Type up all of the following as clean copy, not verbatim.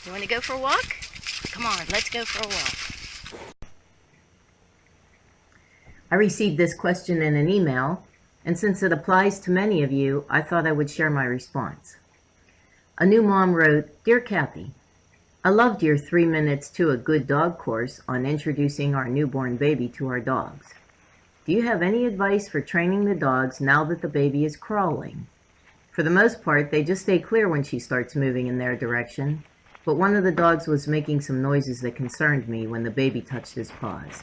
You want to go for a walk? Come on, let's go for a walk. I received this question in an email, and since it applies to many of you, I thought I would share my response. A new mom wrote, "Dear Kathy, I loved your 3 minutes to a good dog course on introducing our newborn baby to our dogs. Do you have any advice for training the dogs now that the baby is crawling? For the most part, they just stay clear when she starts moving in their direction, but one of the dogs was making some noises that concerned me when the baby touched his paws."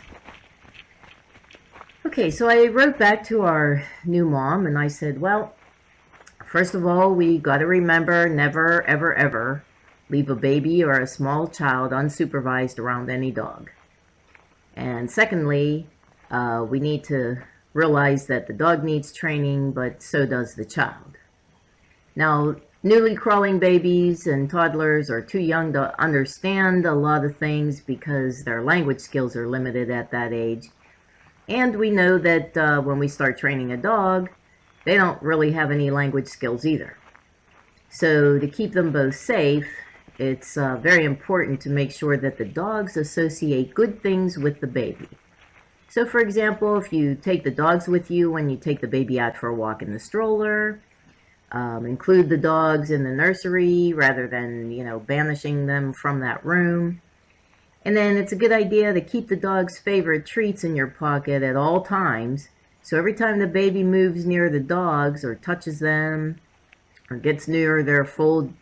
Okay, so I wrote back to our new mom and I said, well, first of all, we got to remember never, ever, ever leave a baby or a small child unsupervised around any dog. And secondly, we need to realize that the dog needs training, but so does the child. Now, newly crawling babies and toddlers are too young to understand a lot of things because their language skills are limited at that age. And we know that when we start training a dog, they don't really have any language skills either. So to keep them both safe, it's very important to make sure that the dogs associate good things with the baby. So for example, if you take the dogs with you when you take the baby out for a walk in the stroller, include the dogs in the nursery rather than, banishing them from that room. And then it's a good idea to keep the dog's favorite treats in your pocket at all times. So every time the baby moves near the dogs or touches them or gets near their full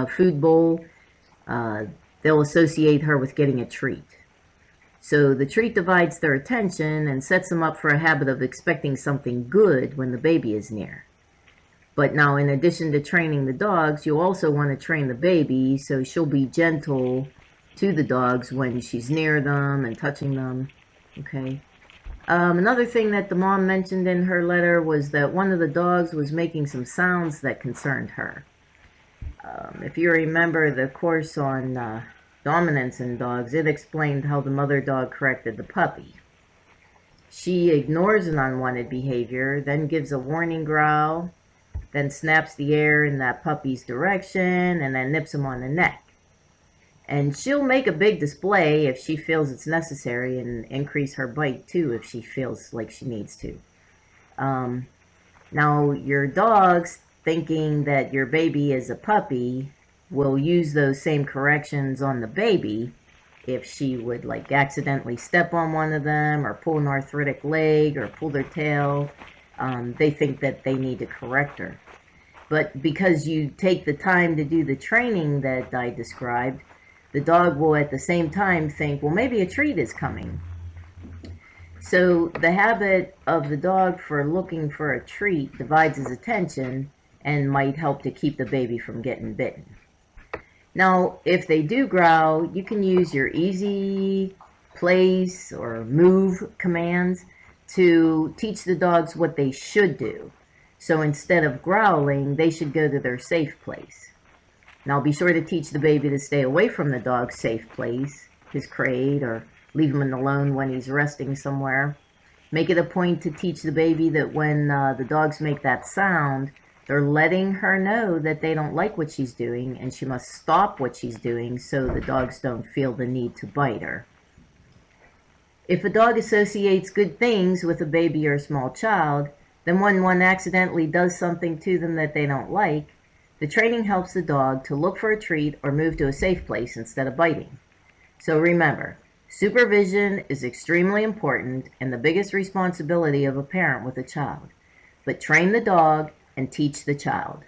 food bowl, they'll associate her with getting a treat. So the treat divides their attention and sets them up for a habit of expecting something good when the baby is near. But now, in addition to training the dogs, you also want to train the baby so she'll be gentle to the dogs when she's near them and touching them. Okay. Another thing that the mom mentioned in her letter was that one of the dogs was making some sounds that concerned her. If you remember the course on dominance in dogs, it explained how the mother dog corrected the puppy. She ignores an unwanted behavior, then gives a warning growl, then snaps the air in that puppy's direction, and then nips him on the neck. And she'll make a big display if she feels it's necessary and increase her bite too if she feels like she needs to. Now, your dog's thinking that your baby is a puppy will use those same corrections on the baby if she would accidentally step on one of them or pull an arthritic leg or pull their tail. They think that they need to correct her. But because you take the time to do the training that I described, the dog will at the same time think, well, maybe a treat is coming. So the habit of the dog for looking for a treat divides his attention and might help to keep the baby from getting bitten. Now, if they do growl, you can use your easy, place, or move commands to teach the dogs what they should do. So instead of growling, they should go to their safe place. Now be sure to teach the baby to stay away from the dog's safe place, his crate, or leave him alone when he's resting somewhere. Make it a point to teach the baby that when the dogs make that sound, they're letting her know that they don't like what she's doing and she must stop what she's doing so the dogs don't feel the need to bite her. If a dog associates good things with a baby or a small child, then when one accidentally does something to them that they don't like, the training helps the dog to look for a treat or move to a safe place instead of biting. So remember, supervision is extremely important and the biggest responsibility of a parent with a child. But train the dog and teach the child.